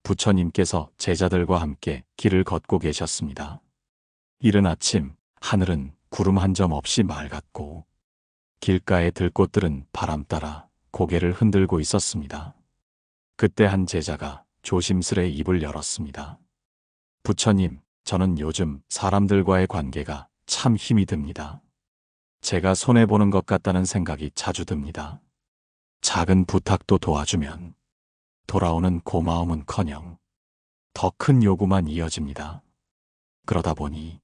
부처님께서 제자들과 함께 길을 걷고 계셨습니다. 이른 아침 하늘은 구름 한 점 없이 맑았고 길가의 들꽃들은 바람 따라 고개를 흔들고 있었습니다. 그때 한 제자가 조심스레 입을 열었습니다. 부처님, 저는 요즘 사람들과의 관계가 참 힘이 듭니다. 제가 손해보는 것 같다는 생각이 자주 듭니다. 작은 부탁도 도와주면 돌아오는 고마움은커녕 더 큰 요구만 이어집니다. 그러다 보니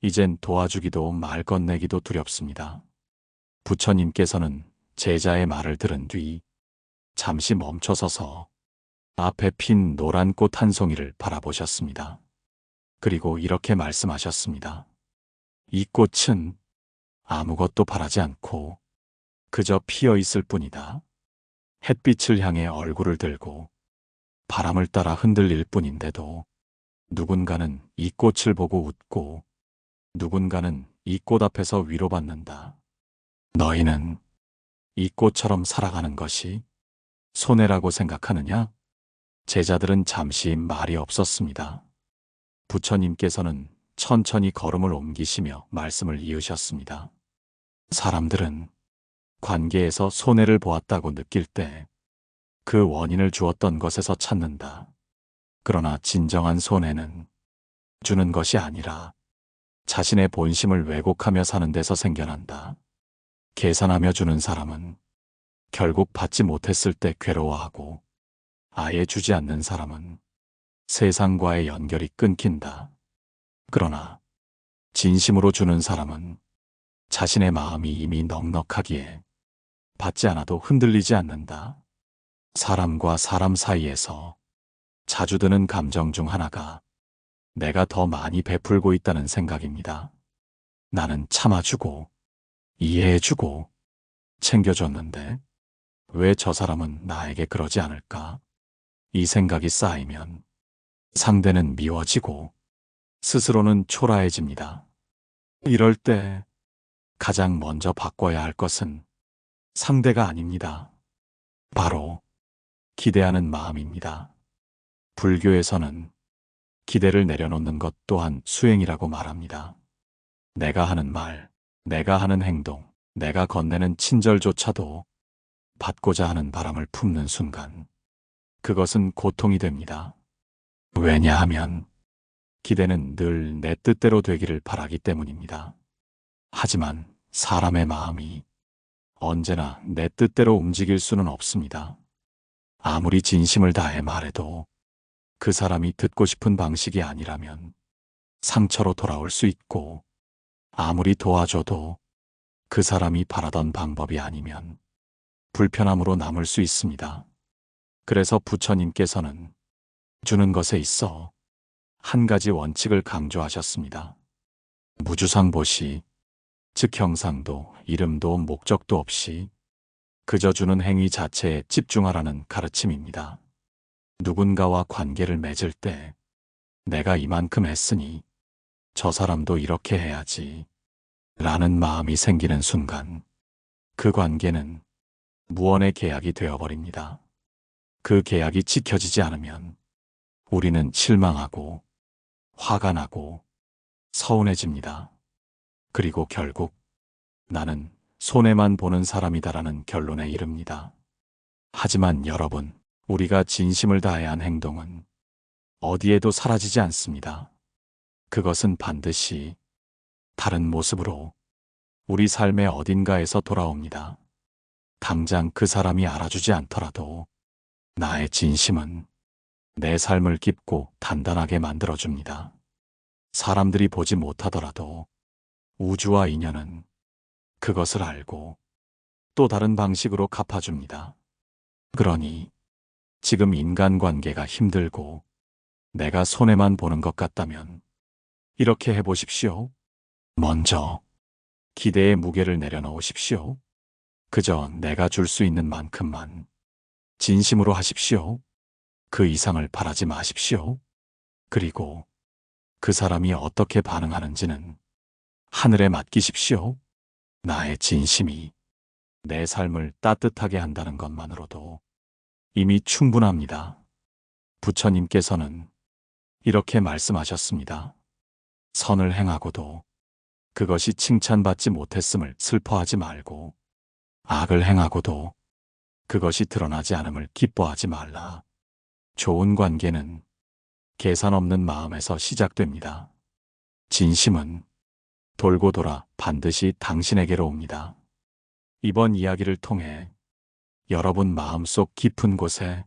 이젠 도와주기도 말 건네기도 두렵습니다. 부처님께서는 제자의 말을 들은 뒤 잠시 멈춰서서 앞에 핀 노란 꽃 한 송이를 바라보셨습니다. 그리고 이렇게 말씀하셨습니다. 이 꽃은 아무것도 바라지 않고 그저 피어 있을 뿐이다. 햇빛을 향해 얼굴을 들고 바람을 따라 흔들릴 뿐인데도 누군가는 이 꽃을 보고 웃고 누군가는 이 꽃 앞에서 위로받는다. 너희는 이 꽃처럼 살아가는 것이 손해라고 생각하느냐? 제자들은 잠시 말이 없었습니다. 부처님께서는 천천히 걸음을 옮기시며 말씀을 이으셨습니다. 사람들은 관계에서 손해를 보았다고 느낄 때 그 원인을 주었던 것에서 찾는다. 그러나 진정한 손해는 주는 것이 아니라 자신의 본심을 왜곡하며 사는 데서 생겨난다. 계산하며 주는 사람은 결국 받지 못했을 때 괴로워하고 아예 주지 않는 사람은 세상과의 연결이 끊긴다. 그러나 진심으로 주는 사람은 자신의 마음이 이미 넉넉하기에 받지 않아도 흔들리지 않는다. 사람과 사람 사이에서 자주 드는 감정 중 하나가 내가 더 많이 베풀고 있다는 생각입니다. 나는 참아주고 이해해주고 챙겨줬는데 왜 저 사람은 나에게 그러지 않을까? 이 생각이 쌓이면 상대는 미워지고 스스로는 초라해집니다. 이럴 때 가장 먼저 바꿔야 할 것은 상대가 아닙니다. 바로 기대하는 마음입니다. 불교에서는 기대를 내려놓는 것 또한 수행이라고 말합니다. 내가 하는 말, 내가 하는 행동, 내가 건네는 친절조차도 받고자 하는 바람을 품는 순간 그것은 고통이 됩니다. 왜냐하면 기대는 늘 내 뜻대로 되기를 바라기 때문입니다. 하지만 사람의 마음이 언제나 내 뜻대로 움직일 수는 없습니다. 아무리 진심을 다해 말해도 그 사람이 듣고 싶은 방식이 아니라면 상처로 돌아올 수 있고 아무리 도와줘도 그 사람이 바라던 방법이 아니면 불편함으로 남을 수 있습니다. 그래서 부처님께서는 주는 것에 있어 한 가지 원칙을 강조하셨습니다. 무주상보시, 즉 형상도 이름도 목적도 없이 그저 주는 행위 자체에 집중하라는 가르침입니다. 누군가와 관계를 맺을 때 내가 이만큼 했으니 저 사람도 이렇게 해야지 라는 마음이 생기는 순간 그 관계는 무언의 계약이 되어버립니다. 그 계약이 지켜지지 않으면 우리는 실망하고 화가 나고 서운해집니다. 그리고 결국 나는 손해만 보는 사람이다라는 결론에 이릅니다. 하지만 여러분, 우리가 진심을 다해 한 행동은 어디에도 사라지지 않습니다. 그것은 반드시 다른 모습으로 우리 삶의 어딘가에서 돌아옵니다. 당장 그 사람이 알아주지 않더라도 나의 진심은 내 삶을 깊고 단단하게 만들어줍니다. 사람들이 보지 못하더라도 우주와 인연은 그것을 알고 또 다른 방식으로 갚아줍니다. 그러니 지금 인간관계가 힘들고 내가 손해만 보는 것 같다면 이렇게 해보십시오. 먼저 기대의 무게를 내려놓으십시오. 그저 내가 줄 수 있는 만큼만 진심으로 하십시오. 그 이상을 바라지 마십시오. 그리고 그 사람이 어떻게 반응하는지는 하늘에 맡기십시오. 나의 진심이 내 삶을 따뜻하게 한다는 것만으로도 이미 충분합니다. 부처님께서는 이렇게 말씀하셨습니다. 선을 행하고도 그것이 칭찬받지 못했음을 슬퍼하지 말고, 악을 행하고도 그것이 드러나지 않음을 기뻐하지 말라. 좋은 관계는 계산 없는 마음에서 시작됩니다. 진심은 돌고 돌아 반드시 당신에게로 옵니다. 이번 이야기를 통해 여러분 마음속 깊은 곳에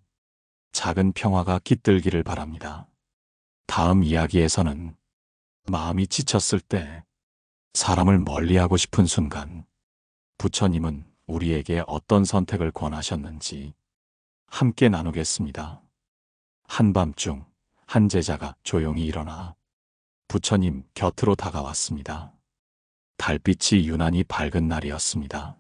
작은 평화가 깃들기를 바랍니다. 다음 이야기에서는 마음이 지쳤을 때, 사람을 멀리하고 싶은 순간, 부처님은 우리에게 어떤 선택을 권하셨는지 함께 나누겠습니다. 한밤중 한 제자가 조용히 일어나 부처님 곁으로 다가왔습니다. 달빛이 유난히 밝은 날이었습니다.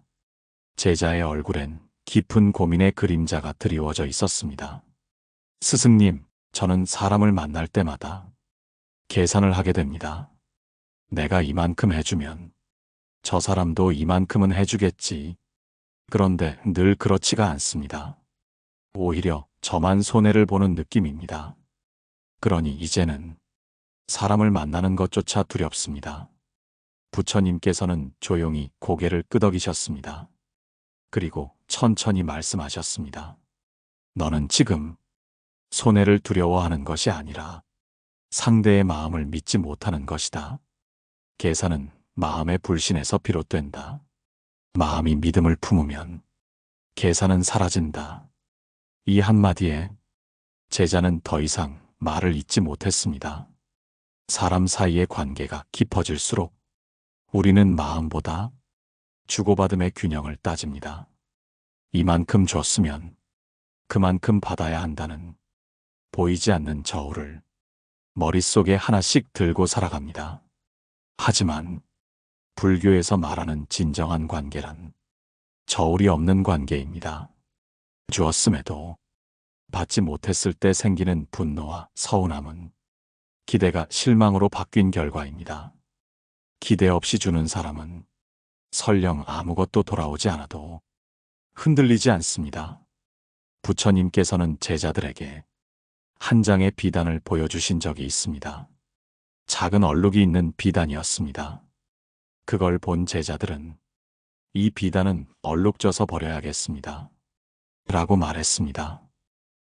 제자의 얼굴엔 깊은 고민의 그림자가 드리워져 있었습니다. 스승님, 저는 사람을 만날 때마다 계산을 하게 됩니다. 내가 이만큼 해주면 저 사람도 이만큼은 해주겠지. 그런데 늘 그렇지가 않습니다. 오히려 저만 손해를 보는 느낌입니다. 그러니 이제는 사람을 만나는 것조차 두렵습니다. 부처님께서는 조용히 고개를 끄덕이셨습니다. 그리고 천천히 말씀하셨습니다. 너는 지금 손해를 두려워하는 것이 아니라 상대의 마음을 믿지 못하는 것이다. 계산은 마음의 불신에서 비롯된다. 마음이 믿음을 품으면 계산은 사라진다. 이 한마디에 제자는 더 이상 말을 잇지 못했습니다. 사람 사이의 관계가 깊어질수록 우리는 마음보다 주고받음의 균형을 따집니다. 이만큼 줬으면 그만큼 받아야 한다는 보이지 않는 저울을 머릿속에 하나씩 들고 살아갑니다. 하지만 불교에서 말하는 진정한 관계란 저울이 없는 관계입니다. 주었음에도 받지 못했을 때 생기는 분노와 서운함은 기대가 실망으로 바뀐 결과입니다. 기대 없이 주는 사람은 설령 아무것도 돌아오지 않아도 흔들리지 않습니다. 부처님께서는 제자들에게 한 장의 비단을 보여주신 적이 있습니다. 작은 얼룩이 있는 비단이었습니다. 그걸 본 제자들은 이 비단은 얼룩져서 버려야겠습니다. 라고 말했습니다.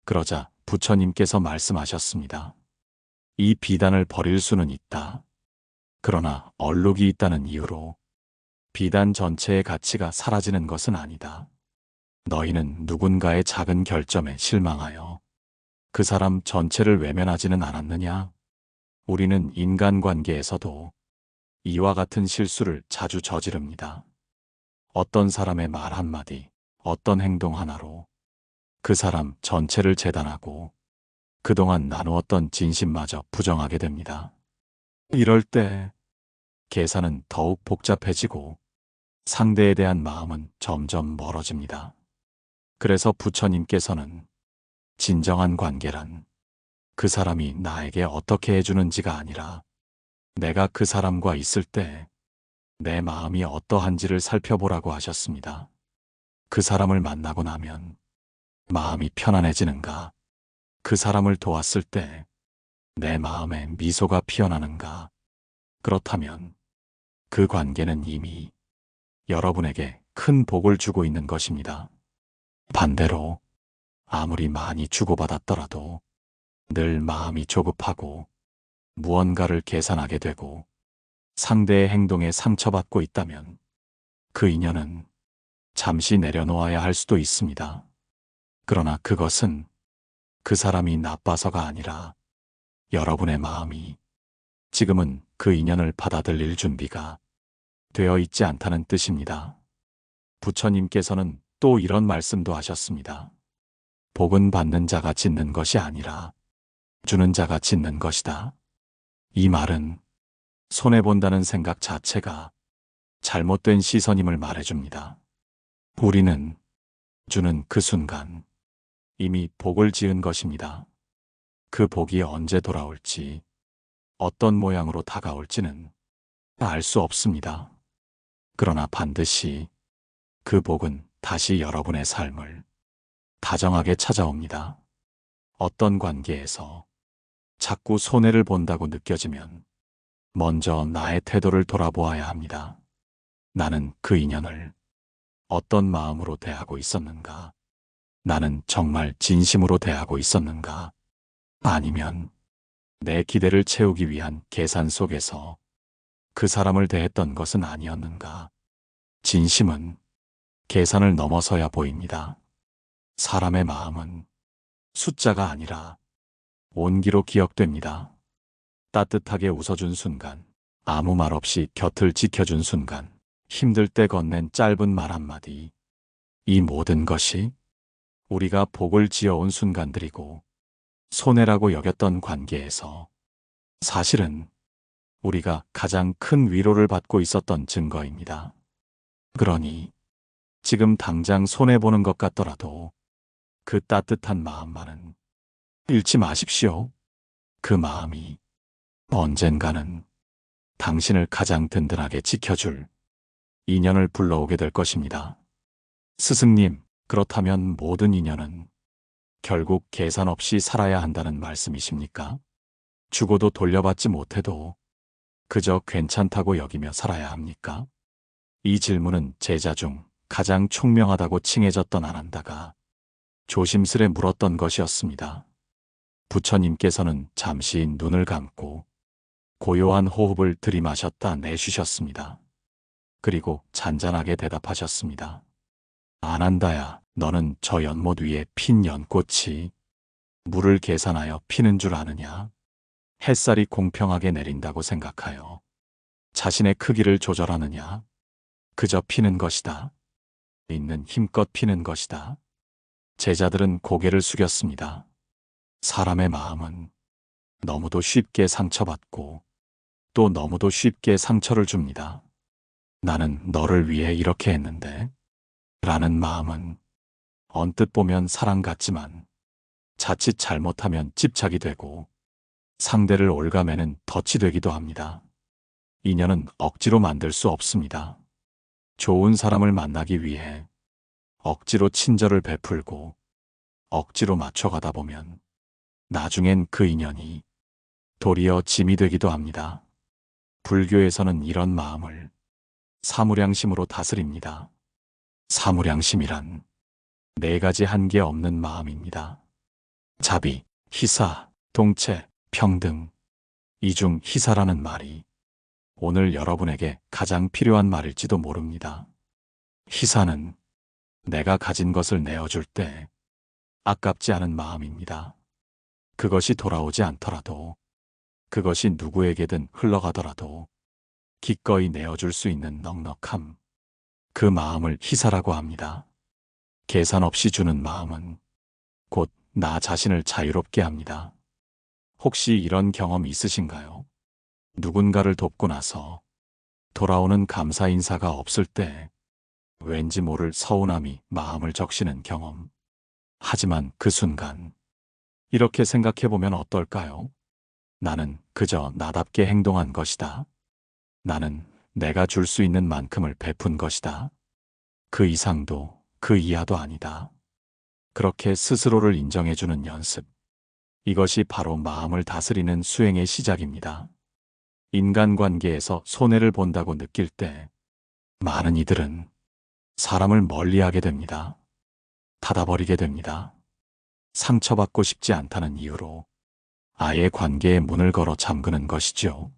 그러자 부처님께서 말씀하셨습니다. 이 비단을 버릴 수는 있다. 그러나 얼룩이 있다는 이유로 비단 전체의 가치가 사라지는 것은 아니다. 너희는 누군가의 작은 결점에 실망하여 그 사람 전체를 외면하지는 않았느냐? 우리는 인간관계에서도 이와 같은 실수를 자주 저지릅니다. 어떤 사람의 말 한마디, 어떤 행동 하나로 그 사람 전체를 재단하고 그동안 나누었던 진심마저 부정하게 됩니다. 이럴 때 계산은 더욱 복잡해지고 상대에 대한 마음은 점점 멀어집니다. 그래서 부처님께서는 진정한 관계란 그 사람이 나에게 어떻게 해주는지가 아니라 내가 그 사람과 있을 때 내 마음이 어떠한지를 살펴보라고 하셨습니다. 그 사람을 만나고 나면 마음이 편안해지는가? 그 사람을 도왔을 때 내 마음에 미소가 피어나는가? 그렇다면 그 관계는 이미 여러분에게 큰 복을 주고 있는 것입니다. 반대로 아무리 많이 주고받았더라도 늘 마음이 조급하고 무언가를 계산하게 되고 상대의 행동에 상처받고 있다면 그 인연은 잠시 내려놓아야 할 수도 있습니다. 그러나 그것은 그 사람이 나빠서가 아니라 여러분의 마음이 지금은 그 인연을 받아들일 준비가 되어 있지 않다는 뜻입니다. 부처님께서는 또 이런 말씀도 하셨습니다. 복은 받는 자가 짓는 것이 아니라 주는 자가 짓는 것이다. 이 말은 손해본다는 생각 자체가 잘못된 시선임을 말해줍니다. 우리는 주는 그 순간 이미 복을 지은 것입니다. 그 복이 언제 돌아올지, 어떤 모양으로 다가올지는 알 수 없습니다. 그러나 반드시 그 복은 다시 여러분의 삶을 다정하게 찾아옵니다. 어떤 관계에서 자꾸 손해를 본다고 느껴지면 먼저 나의 태도를 돌아보아야 합니다. 나는 그 인연을 어떤 마음으로 대하고 있었는가? 나는 정말 진심으로 대하고 있었는가? 아니면 내 기대를 채우기 위한 계산 속에서 그 사람을 대했던 것은 아니었는가? 진심은 계산을 넘어서야 보입니다. 사람의 마음은 숫자가 아니라 온기로 기억됩니다. 따뜻하게 웃어준 순간, 아무 말 없이 곁을 지켜준 순간, 힘들 때 건넨 짧은 말 한마디. 이 모든 것이 우리가 복을 지어온 순간들이고 손해라고 여겼던 관계에서 사실은 우리가 가장 큰 위로를 받고 있었던 증거입니다. 그러니 지금 당장 손해보는 것 같더라도 그 따뜻한 마음만은 잃지 마십시오. 그 마음이 언젠가는 당신을 가장 든든하게 지켜줄 인연을 불러오게 될 것입니다. 스승님, 그렇다면 모든 인연은 결국 계산 없이 살아야 한다는 말씀이십니까? 죽어도 돌려받지 못해도 그저 괜찮다고 여기며 살아야 합니까? 이 질문은 제자 중 가장 총명하다고 칭해졌던 아난다가 조심스레 물었던 것이었습니다. 부처님께서는 잠시 눈을 감고 고요한 호흡을 들이마셨다 내쉬셨습니다. 그리고 잔잔하게 대답하셨습니다. 아난다야, 너는 저 연못 위에 핀 연꽃이 물을 계산하여 피는 줄 아느냐? 햇살이 공평하게 내린다고 생각하여 자신의 크기를 조절하느냐? 그저 피는 것이다. 있는 힘껏 피는 것이다. 제자들은 고개를 숙였습니다. 사람의 마음은 너무도 쉽게 상처받고 또 너무도 쉽게 상처를 줍니다. 나는 너를 위해 이렇게 했는데 라는 마음은 언뜻 보면 사랑 같지만 자칫 잘못하면 집착이 되고 상대를 올가매는 덫이 되기도 합니다. 인연은 억지로 만들 수 없습니다. 좋은 사람을 만나기 위해 억지로 친절을 베풀고 억지로 맞춰가다 보면 나중엔 그 인연이 도리어 짐이 되기도 합니다. 불교에서는 이런 마음을 사무량심으로 다스립니다. 사무량심이란 네 가지 한계 없는 마음입니다. 자비, 희사, 동체, 평등. 이 중 희사라는 말이 오늘 여러분에게 가장 필요한 말일지도 모릅니다. 희사는 내가 가진 것을 내어줄 때 아깝지 않은 마음입니다. 그것이 돌아오지 않더라도, 그것이 누구에게든 흘러가더라도 기꺼이 내어줄 수 있는 넉넉함. 그 마음을 희사라고 합니다. 계산 없이 주는 마음은 곧 나 자신을 자유롭게 합니다. 혹시 이런 경험 있으신가요? 누군가를 돕고 나서 돌아오는 감사 인사가 없을 때 왠지 모를 서운함이 마음을 적시는 경험. 하지만 그 순간 이렇게 생각해보면 어떨까요? 나는 그저 나답게 행동한 것이다. 나는 내가 줄 수 있는 만큼을 베푼 것이다. 그 이상도 그 이하도 아니다. 그렇게 스스로를 인정해주는 연습. 이것이 바로 마음을 다스리는 수행의 시작입니다. 인간관계에서 손해를 본다고 느낄 때 많은 이들은 사람을 멀리하게 됩니다. 닫아버리게 됩니다. 상처받고 싶지 않다는 이유로 아예 관계의 문을 걸어 잠그는 것이죠.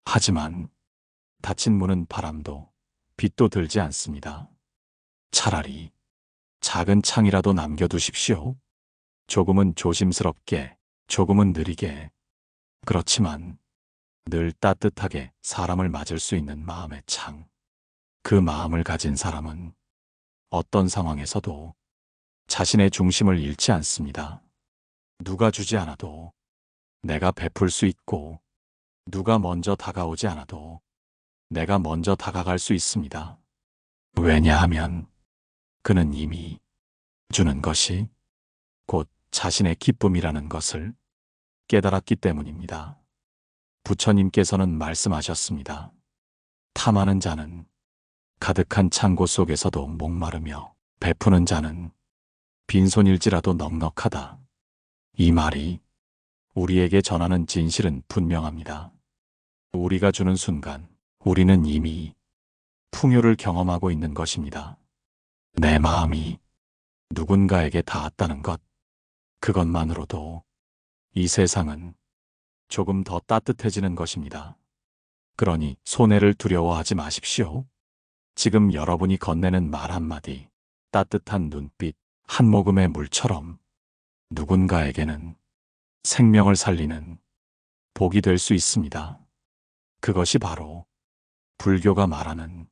하지만 닫힌 문은 바람도 빛도 들지 않습니다. 차라리 작은 창이라도 남겨두십시오. 조금은 조심스럽게, 조금은 느리게. 그렇지만 늘 따뜻하게 사람을 맞을 수 있는 마음의 창. 그 마음을 가진 사람은 어떤 상황에서도 자신의 중심을 잃지 않습니다. 누가 주지 않아도 내가 베풀 수 있고, 누가 먼저 다가오지 않아도 내가 먼저 다가갈 수 있습니다. 왜냐하면 그는 이미 주는 것이 곧 자신의 기쁨이라는 것을 깨달았기 때문입니다. 부처님께서는 말씀하셨습니다. 탐하는 자는 가득한 창고 속에서도 목마르며 베푸는 자는 빈손일지라도 넉넉하다. 이 말이 우리에게 전하는 진실은 분명합니다. 우리가 주는 순간 우리는 이미 풍요를 경험하고 있는 것입니다. 내 마음이 누군가에게 닿았다는 것, 그것만으로도 이 세상은 조금 더 따뜻해지는 것입니다. 그러니 손해를 두려워하지 마십시오. 지금 여러분이 건네는 말 한마디, 따뜻한 눈빛, 한 모금의 물처럼 누군가에게는 생명을 살리는 복이 될 수 있습니다. 그것이 바로 불교가 말하는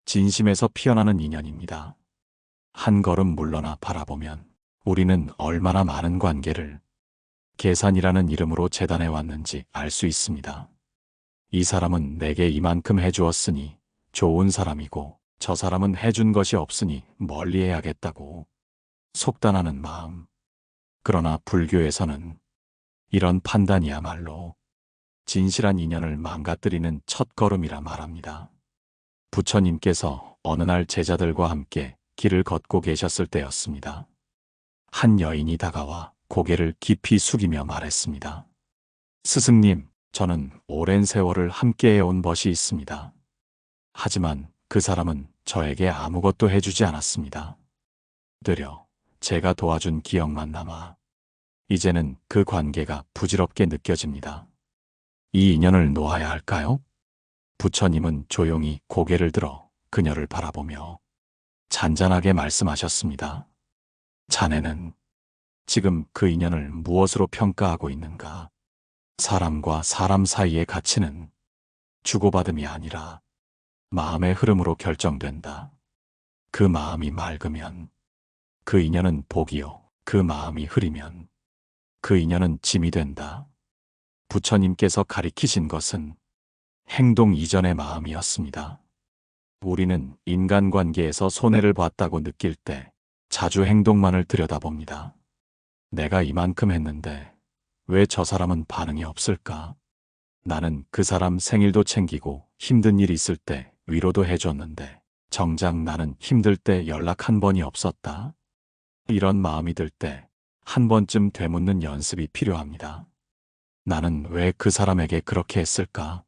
진심에서 피어나는 인연입니다. 한 걸음 물러나 바라보면 우리는 얼마나 많은 관계를 계산이라는 이름으로 재단해 왔는지 알 수 있습니다. 이 사람은 내게 이만큼 해주었으니 좋은 사람이고 저 사람은 해준 것이 없으니 멀리해야겠다고 속단하는 마음. 그러나 불교에서는 이런 판단이야말로 진실한 인연을 망가뜨리는 첫걸음이라 말합니다. 부처님께서 어느 날 제자들과 함께 길을 걷고 계셨을 때였습니다. 한 여인이 다가와 고개를 깊이 숙이며 말했습니다. 스승님, 저는 오랜 세월을 함께 해온 벗이 있습니다. 하지만 그 사람은 저에게 아무것도 해주지 않았습니다. 되려 제가 도와준 기억만 남아 이제는 그 관계가 부질없게 느껴집니다. 이 인연을 놓아야 할까요? 부처님은 조용히 고개를 들어 그녀를 바라보며 잔잔하게 말씀하셨습니다. 자네는 지금 그 인연을 무엇으로 평가하고 있는가? 사람과 사람 사이의 가치는 주고받음이 아니라 마음의 흐름으로 결정된다. 그 마음이 맑으면 그 인연은 복이요. 그 마음이 흐리면 그 인연은 짐이 된다. 부처님께서 가리키신 것은 행동 이전의 마음이었습니다. 우리는 인간관계에서 손해를 봤다고 느낄 때 자주 행동만을 들여다봅니다. 내가 이만큼 했는데 왜 저 사람은 반응이 없을까? 나는 그 사람 생일도 챙기고 힘든 일 있을 때 위로도 해줬는데 정작 나는 힘들 때 연락 한 번이 없었다. 이런 마음이 들 때 한 번쯤 되묻는 연습이 필요합니다. 나는 왜 그 사람에게 그렇게 했을까?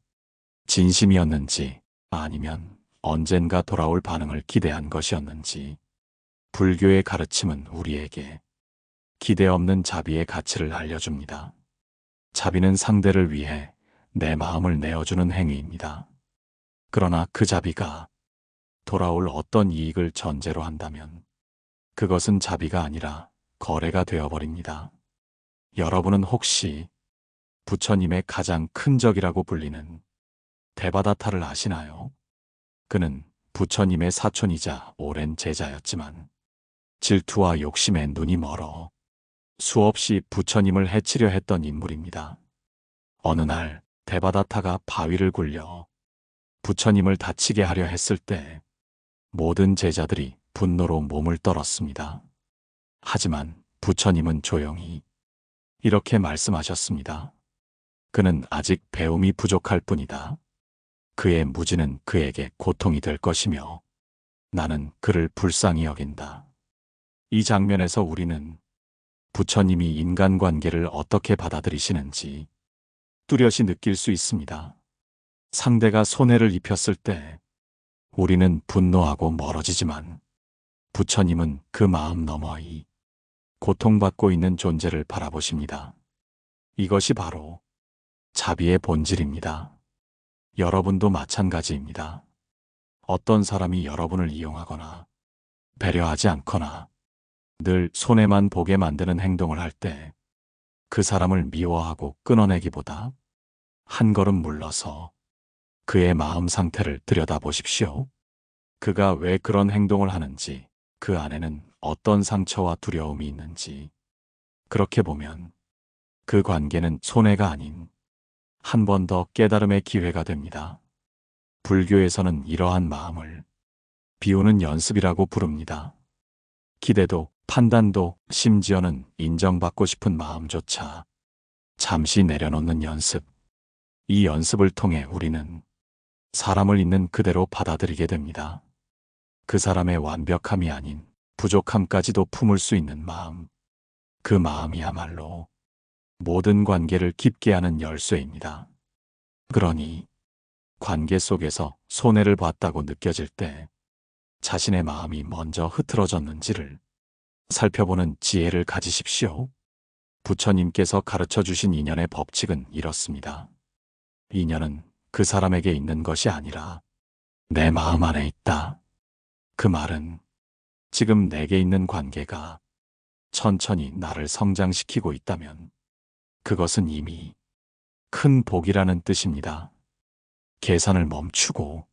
진심이었는지 아니면 언젠가 돌아올 반응을 기대한 것이었는지. 불교의 가르침은 우리에게 기대 없는 자비의 가치를 알려줍니다. 자비는 상대를 위해 내 마음을 내어주는 행위입니다. 그러나 그 자비가 돌아올 어떤 이익을 전제로 한다면 그것은 자비가 아니라 거래가 되어버립니다. 여러분은 혹시 부처님의 가장 큰 적이라고 불리는 데바다타를 아시나요? 그는 부처님의 사촌이자 오랜 제자였지만 질투와 욕심에 눈이 멀어 수없이 부처님을 해치려 했던 인물입니다. 어느 날 데바다타가 바위를 굴려 부처님을 다치게 하려 했을 때 모든 제자들이 분노로 몸을 떨었습니다. 하지만 부처님은 조용히 이렇게 말씀하셨습니다. 그는 아직 배움이 부족할 뿐이다. 그의 무지는 그에게 고통이 될 것이며 나는 그를 불쌍히 여긴다. 이 장면에서 우리는 부처님이 인간관계를 어떻게 받아들이시는지 뚜렷이 느낄 수 있습니다. 상대가 손해를 입혔을 때 우리는 분노하고 멀어지지만 부처님은 그 마음 너머의 고통받고 있는 존재를 바라보십니다. 이것이 바로 자비의 본질입니다. 여러분도 마찬가지입니다. 어떤 사람이 여러분을 이용하거나 배려하지 않거나 늘 손해만 보게 만드는 행동을 할 때 그 사람을 미워하고 끊어내기보다 한 걸음 물러서 그의 마음 상태를 들여다보십시오. 그가 왜 그런 행동을 하는지, 그 안에는 어떤 상처와 두려움이 있는지. 그렇게 보면 그 관계는 손해가 아닌 한 번 더 깨달음의 기회가 됩니다. 불교에서는 이러한 마음을 비우는 연습이라고 부릅니다. 기대도, 판단도, 심지어는 인정받고 싶은 마음조차 잠시 내려놓는 연습. 이 연습을 통해 우리는 사람을 있는 그대로 받아들이게 됩니다. 그 사람의 완벽함이 아닌 부족함까지도 품을 수 있는 마음. 그 마음이야말로 모든 관계를 깊게 하는 열쇠입니다. 그러니 관계 속에서 손해를 봤다고 느껴질 때 자신의 마음이 먼저 흐트러졌는지를 살펴보는 지혜를 가지십시오. 부처님께서 가르쳐 주신 인연의 법칙은 이렇습니다. 인연은 그 사람에게 있는 것이 아니라 내 마음 안에 있다. 그 말은 지금 내게 있는 관계가 천천히 나를 성장시키고 있다면 그것은 이미 큰 복이라는 뜻입니다. 계산을 멈추고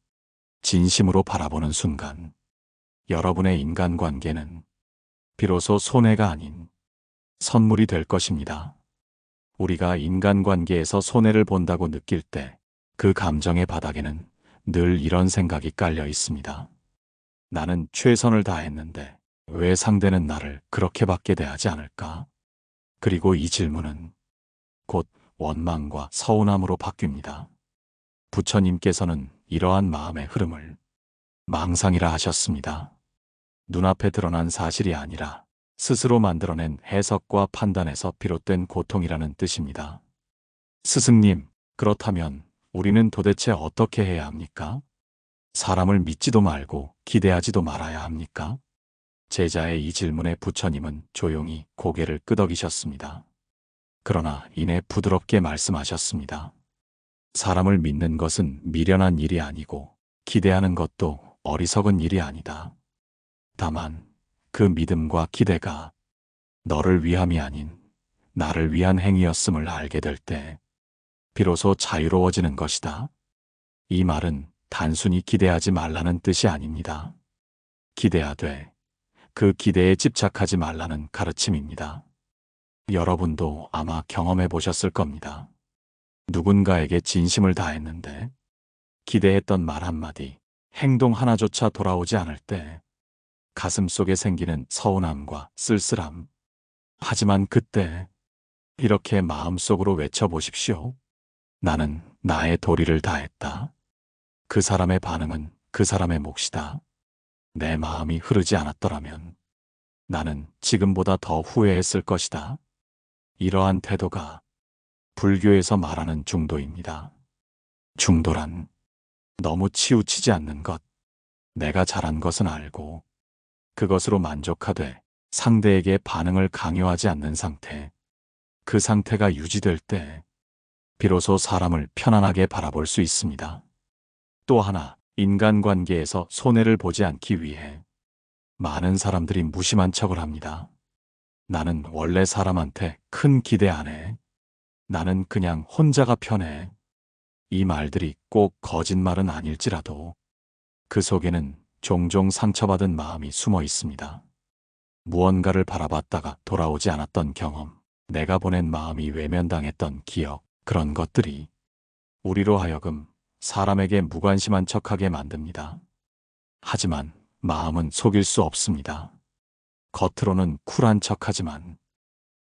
진심으로 바라보는 순간 여러분의 인간관계는 비로소 손해가 아닌 선물이 될 것입니다. 우리가 인간관계에서 손해를 본다고 느낄 때 그 감정의 바닥에는 늘 이런 생각이 깔려 있습니다. 나는 최선을 다했는데 왜 상대는 나를 그렇게 받게 대하지 않을까? 그리고 이 질문은 곧 원망과 서운함으로 바뀝니다. 부처님께서는 이러한 마음의 흐름을 망상이라 하셨습니다. 눈앞에 드러난 사실이 아니라 스스로 만들어낸 해석과 판단에서 비롯된 고통이라는 뜻입니다. 스승님, 그렇다면 우리는 도대체 어떻게 해야 합니까? 사람을 믿지도 말고 기대하지도 말아야 합니까? 제자의 이 질문에 부처님은 조용히 고개를 끄덕이셨습니다. 그러나 이내 부드럽게 말씀하셨습니다. 사람을 믿는 것은 미련한 일이 아니고 기대하는 것도 어리석은 일이 아니다. 다만 그 믿음과 기대가 너를 위함이 아닌 나를 위한 행위였음을 알게 될 때 비로소 자유로워지는 것이다. 이 말은 단순히 기대하지 말라는 뜻이 아닙니다. 기대하되 그 기대에 집착하지 말라는 가르침입니다. 여러분도 아마 경험해 보셨을 겁니다. 누군가에게 진심을 다했는데 기대했던 말 한마디, 행동 하나조차 돌아오지 않을 때 가슴 속에 생기는 서운함과 쓸쓸함. 하지만 그때 이렇게 마음속으로 외쳐보십시오. 나는 나의 도리를 다했다. 그 사람의 반응은 그 사람의 몫이다. 내 마음이 흐르지 않았더라면 나는 지금보다 더 후회했을 것이다. 이러한 태도가 불교에서 말하는 중도입니다. 중도란 너무 치우치지 않는 것, 내가 잘한 것은 알고 그것으로 만족하되 상대에게 반응을 강요하지 않는 상태, 그 상태가 유지될 때 비로소 사람을 편안하게 바라볼 수 있습니다. 또 하나, 인간관계에서 손해를 보지 않기 위해 많은 사람들이 무심한 척을 합니다. 나는 원래 사람한테 큰 기대 안 해. 나는 그냥 혼자가 편해. 이 말들이 꼭 거짓말은 아닐지라도 그 속에는 종종 상처받은 마음이 숨어 있습니다. 무언가를 바라봤다가 돌아오지 않았던 경험, 내가 보낸 마음이 외면당했던 기억, 그런 것들이 우리로 하여금 사람에게 무관심한 척하게 만듭니다. 하지만 마음은 속일 수 없습니다. 겉으로는 쿨한 척하지만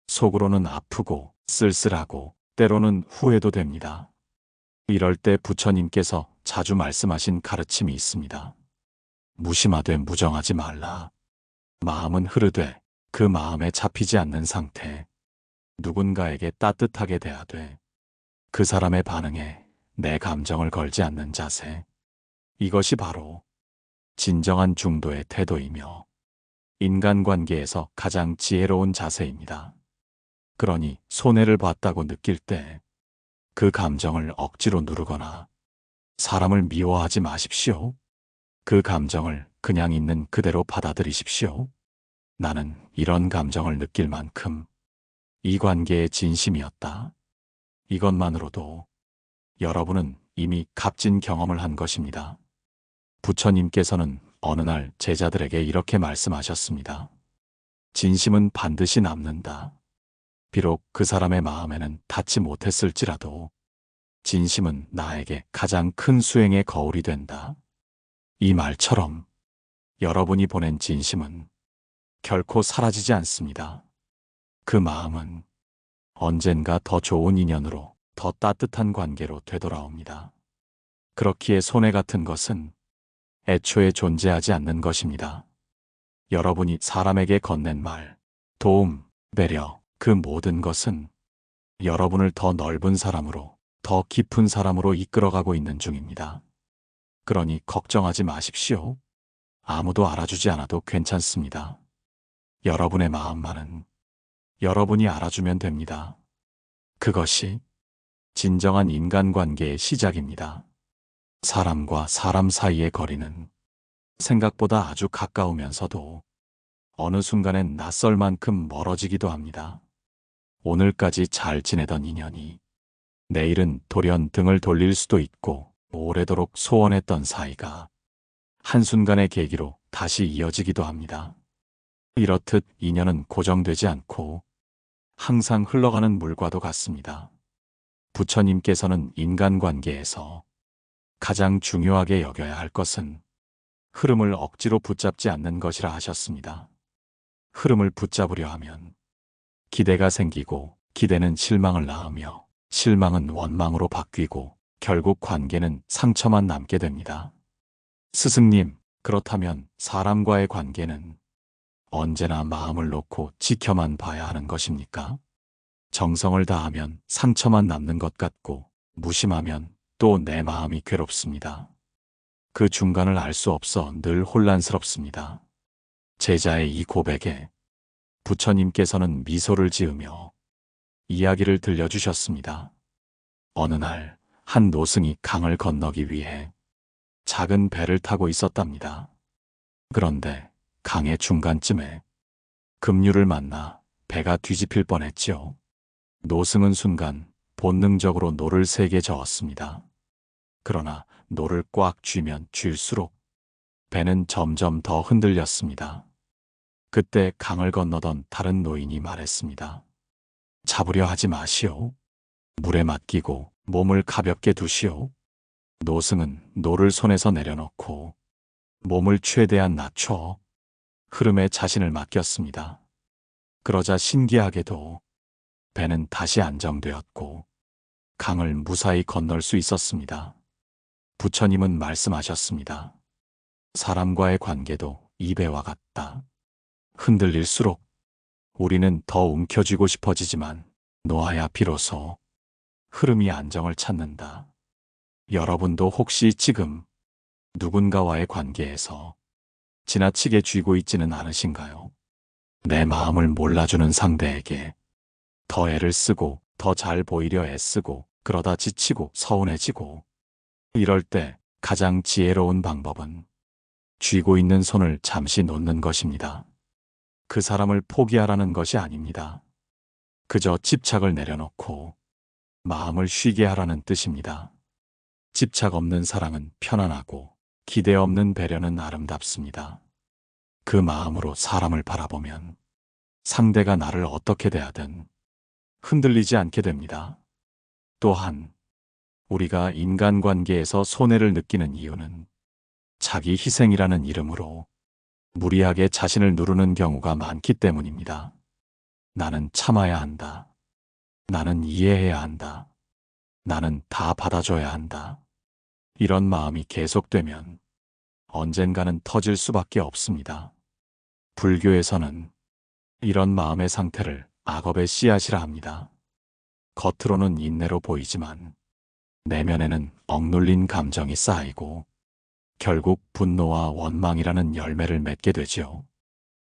속으로는 아프고 쓸쓸하고 때로는 후회도 됩니다. 이럴 때 부처님께서 자주 말씀하신 가르침이 있습니다. 무심하되 무정하지 말라. 마음은 흐르되 그 마음에 잡히지 않는 상태. 누군가에게 따뜻하게 대하되 그 사람의 반응에 내 감정을 걸지 않는 자세. 이것이 바로 진정한 중도의 태도이며 인간관계에서 가장 지혜로운 자세입니다. 그러니 손해를 봤다고 느낄 때 그 감정을 억지로 누르거나 사람을 미워하지 마십시오. 그 감정을 그냥 있는 그대로 받아들이십시오. 나는 이런 감정을 느낄 만큼 이 관계의 진심이었다. 이것만으로도 여러분은 이미 값진 경험을 한 것입니다. 부처님께서는 어느 날 제자들에게 이렇게 말씀하셨습니다. 진심은 반드시 남는다. 비록 그 사람의 마음에는 닿지 못했을지라도 진심은 나에게 가장 큰 수행의 거울이 된다. 이 말처럼 여러분이 보낸 진심은 결코 사라지지 않습니다. 그 마음은 언젠가 더 좋은 인연으로, 더 따뜻한 관계로 되돌아옵니다. 그렇기에 손해 같은 것은 애초에 존재하지 않는 것입니다. 여러분이 사람에게 건넨 말, 도움, 배려, 그 모든 것은 여러분을 더 넓은 사람으로, 더 깊은 사람으로 이끌어가고 있는 중입니다. 그러니 걱정하지 마십시오. 아무도 알아주지 않아도 괜찮습니다. 여러분의 마음만은 여러분이 알아주면 됩니다. 그것이 진정한 인간관계의 시작입니다. 사람과 사람 사이의 거리는 생각보다 아주 가까우면서도 어느 순간엔 낯설 만큼 멀어지기도 합니다. 오늘까지 잘 지내던 인연이 내일은 돌연 등을 돌릴 수도 있고, 오래도록 소원했던 사이가 한순간의 계기로 다시 이어지기도 합니다. 이렇듯 인연은 고정되지 않고 항상 흘러가는 물과도 같습니다. 부처님께서는 인간관계에서 가장 중요하게 여겨야 할 것은 흐름을 억지로 붙잡지 않는 것이라 하셨습니다. 흐름을 붙잡으려 하면 기대가 생기고, 기대는 실망을 낳으며 실망은 원망으로 바뀌고 결국 관계는 상처만 남게 됩니다. 스승님, 그렇다면 사람과의 관계는 언제나 마음을 놓고 지켜만 봐야 하는 것입니까? 정성을 다하면 상처만 남는 것 같고, 무심하면 또 내 마음이 괴롭습니다. 그 중간을 알 수 없어 늘 혼란스럽습니다. 제자의 이 고백에 부처님께서는 미소를 지으며 이야기를 들려주셨습니다. 어느 날 한 노승이 강을 건너기 위해 작은 배를 타고 있었답니다. 그런데 강의 중간쯤에 급류를 만나 배가 뒤집힐 뻔했지요. 노승은 순간 본능적으로 노를 세게 저었습니다. 그러나 노를 꽉 쥐면 쥘수록 배는 점점 더 흔들렸습니다. 그때 강을 건너던 다른 노인이 말했습니다. 잡으려 하지 마시오. 물에 맡기고 몸을 가볍게 두시오. 노승은 노를 손에서 내려놓고 몸을 최대한 낮춰 흐름에 자신을 맡겼습니다. 그러자 신기하게도 배는 다시 안정되었고 강을 무사히 건널 수 있었습니다. 부처님은 말씀하셨습니다. 사람과의 관계도 이 배와 같다. 흔들릴수록 우리는 더 움켜쥐고 싶어지지만 놓아야 비로소 흐름이 안정을 찾는다. 여러분도 혹시 지금 누군가와의 관계에서 지나치게 쥐고 있지는 않으신가요? 내 마음을 몰라주는 상대에게 더 애를 쓰고 더 잘 보이려 애쓰고, 그러다 지치고 서운해지고, 이럴 때 가장 지혜로운 방법은 쥐고 있는 손을 잠시 놓는 것입니다. 그 사람을 포기하라는 것이 아닙니다. 그저 집착을 내려놓고 마음을 쉬게 하라는 뜻입니다. 집착 없는 사랑은 편안하고 기대 없는 배려는 아름답습니다. 그 마음으로 사람을 바라보면 상대가 나를 어떻게 대하든 흔들리지 않게 됩니다. 또한 우리가 인간관계에서 손해를 느끼는 이유는 자기 희생이라는 이름으로 무리하게 자신을 누르는 경우가 많기 때문입니다. 나는 참아야 한다. 나는 이해해야 한다. 나는 다 받아줘야 한다. 이런 마음이 계속되면 언젠가는 터질 수밖에 없습니다. 불교에서는 이런 마음의 상태를 악업의 씨앗이라 합니다. 겉으로는 인내로 보이지만 내면에는 억눌린 감정이 쌓이고 결국 분노와 원망이라는 열매를 맺게 되지요.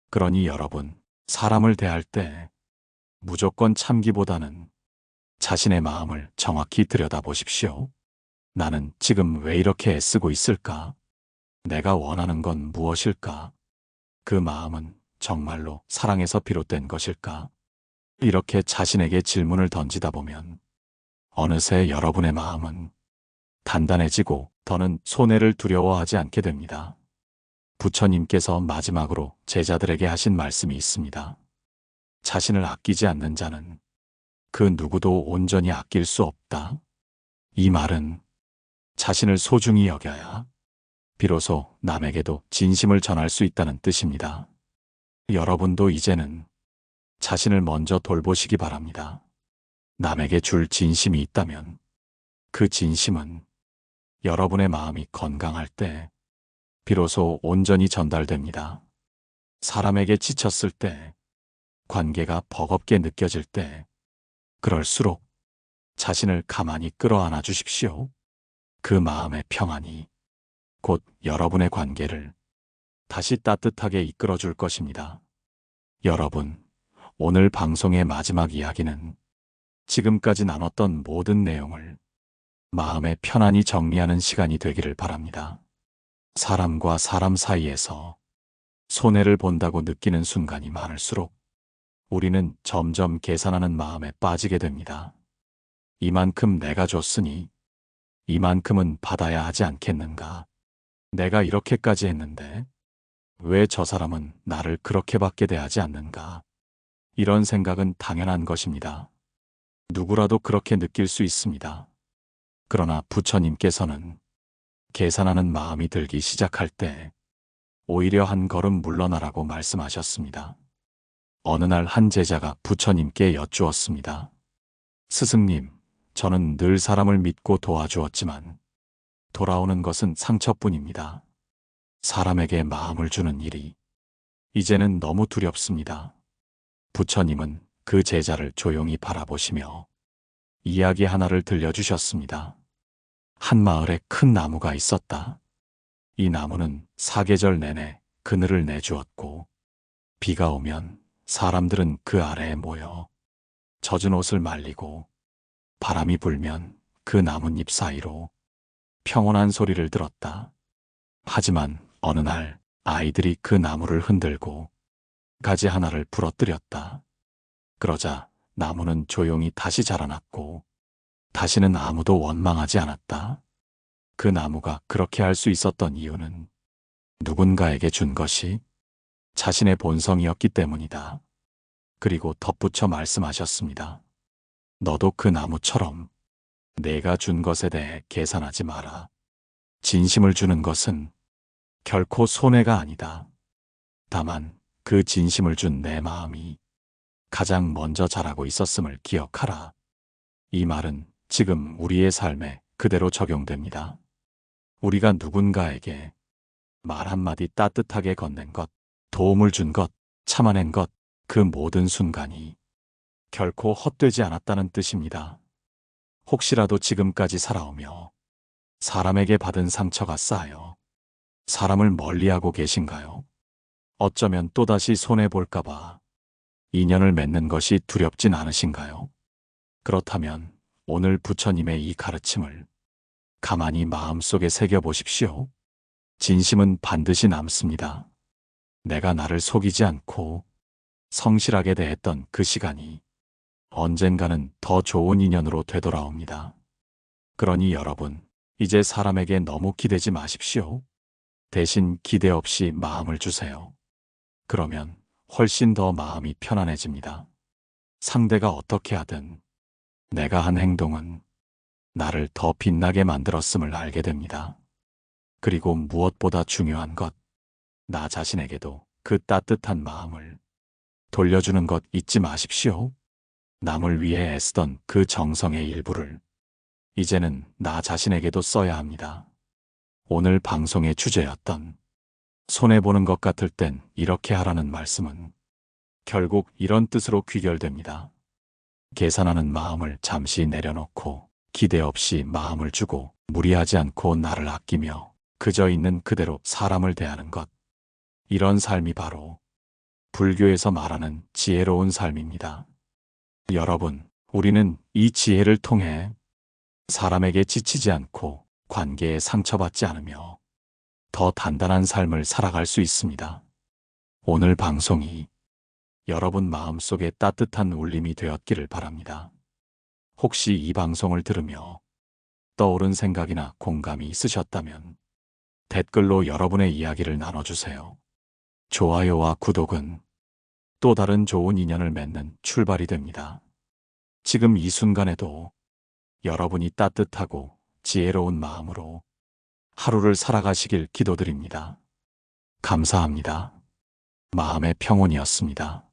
그러니 여러분, 사람을 대할 때 무조건 참기보다는 자신의 마음을 정확히 들여다보십시오. 나는 지금 왜 이렇게 애쓰고 있을까? 내가 원하는 건 무엇일까? 그 마음은 정말로 사랑에서 비롯된 것일까? 이렇게 자신에게 질문을 던지다 보면 어느새 여러분의 마음은 단단해지고 더는 손해를 두려워하지 않게 됩니다. 부처님께서 마지막으로 제자들에게 하신 말씀이 있습니다. 자신을 아끼지 않는 자는 그 누구도 온전히 아낄 수 없다. 이 말은 자신을 소중히 여겨야 비로소 남에게도 진심을 전할 수 있다는 뜻입니다. 여러분도 이제는 자신을 먼저 돌보시기 바랍니다. 남에게 줄 진심이 있다면 그 진심은 여러분의 마음이 건강할 때 비로소 온전히 전달됩니다. 사람에게 지쳤을 때, 관계가 버겁게 느껴질 때, 그럴수록 자신을 가만히 끌어안아 주십시오. 그 마음의 평안이 곧 여러분의 관계를 다시 따뜻하게 이끌어 줄 것입니다. 여러분, 오늘 방송의 마지막 이야기는 지금까지 나눴던 모든 내용을 마음의 편안히 정리하는 시간이 되기를 바랍니다. 사람과 사람 사이에서 손해를 본다고 느끼는 순간이 많을수록 우리는 점점 계산하는 마음에 빠지게 됩니다. 이만큼 내가 줬으니 이만큼은 받아야 하지 않겠는가? 내가 이렇게까지 했는데 왜 저 사람은 나를 그렇게밖에 대하지 않는가? 이런 생각은 당연한 것입니다. 누구라도 그렇게 느낄 수 있습니다. 그러나 부처님께서는 계산하는 마음이 들기 시작할 때 오히려 한 걸음 물러나라고 말씀하셨습니다. 어느 날 한 제자가 부처님께 여쭈었습니다. 스승님, 저는 늘 사람을 믿고 도와주었지만 돌아오는 것은 상처뿐입니다. 사람에게 마음을 주는 일이 이제는 너무 두렵습니다. 부처님은 그 제자를 조용히 바라보시며 이야기 하나를 들려주셨습니다. 한 마을에 큰 나무가 있었다. 이 나무는 사계절 내내 그늘을 내주었고 비가 오면 사람들은 그 아래에 모여 젖은 옷을 말리고 바람이 불면 그 나뭇잎 사이로 평온한 소리를 들었다. 하지만 어느 날 아이들이 그 나무를 흔들고 가지 하나를 부러뜨렸다. 그러자 나무는 조용히 다시 자라났고 다시는 아무도 원망하지 않았다. 그 나무가 그렇게 할 수 있었던 이유는 누군가에게 준 것이 자신의 본성이었기 때문이다. 그리고 덧붙여 말씀하셨습니다. 너도 그 나무처럼 내가 준 것에 대해 계산하지 마라. 진심을 주는 것은 결코 손해가 아니다. 다만 그 진심을 준 내 마음이 가장 먼저 자라고 있었음을 기억하라. 이 말은 지금 우리의 삶에 그대로 적용됩니다. 우리가 누군가에게 말 한마디 따뜻하게 건넨 것, 도움을 준 것, 참아낸 것, 그 모든 순간이 결코 헛되지 않았다는 뜻입니다. 혹시라도 지금까지 살아오며 사람에게 받은 상처가 쌓여 사람을 멀리하고 계신가요? 어쩌면 또다시 손해볼까봐 인연을 맺는 것이 두렵진 않으신가요? 그렇다면 오늘 부처님의 이 가르침을 가만히 마음속에 새겨보십시오. 진심은 반드시 남습니다. 내가 나를 속이지 않고 성실하게 대했던 그 시간이 언젠가는 더 좋은 인연으로 되돌아옵니다. 그러니 여러분, 이제 사람에게 너무 기대지 마십시오. 대신 기대 없이 마음을 주세요. 그러면 훨씬 더 마음이 편안해집니다. 상대가 어떻게 하든 내가 한 행동은 나를 더 빛나게 만들었음을 알게 됩니다. 그리고 무엇보다 중요한 것, 나 자신에게도 그 따뜻한 마음을 돌려주는 것 잊지 마십시오. 남을 위해 애쓰던 그 정성의 일부를 이제는 나 자신에게도 써야 합니다. 오늘 방송의 주제였던 손해보는 것 같을 땐 이렇게 하라는 말씀은 결국 이런 뜻으로 귀결됩니다. 계산하는 마음을 잠시 내려놓고 기대 없이 마음을 주고 무리하지 않고 나를 아끼며 그저 있는 그대로 사람을 대하는 것. 이런 삶이 바로 불교에서 말하는 지혜로운 삶입니다. 여러분, 우리는 이 지혜를 통해 사람에게 지치지 않고 관계에 상처받지 않으며 더 단단한 삶을 살아갈 수 있습니다. 오늘 방송이 여러분 마음속에 따뜻한 울림이 되었기를 바랍니다. 혹시 이 방송을 들으며 떠오른 생각이나 공감이 있으셨다면 댓글로 여러분의 이야기를 나눠주세요. 좋아요와 구독은 또 다른 좋은 인연을 맺는 출발이 됩니다. 지금 이 순간에도 여러분이 따뜻하고 지혜로운 마음으로 하루를 살아가시길 기도드립니다. 감사합니다. 마음의 평온이었습니다.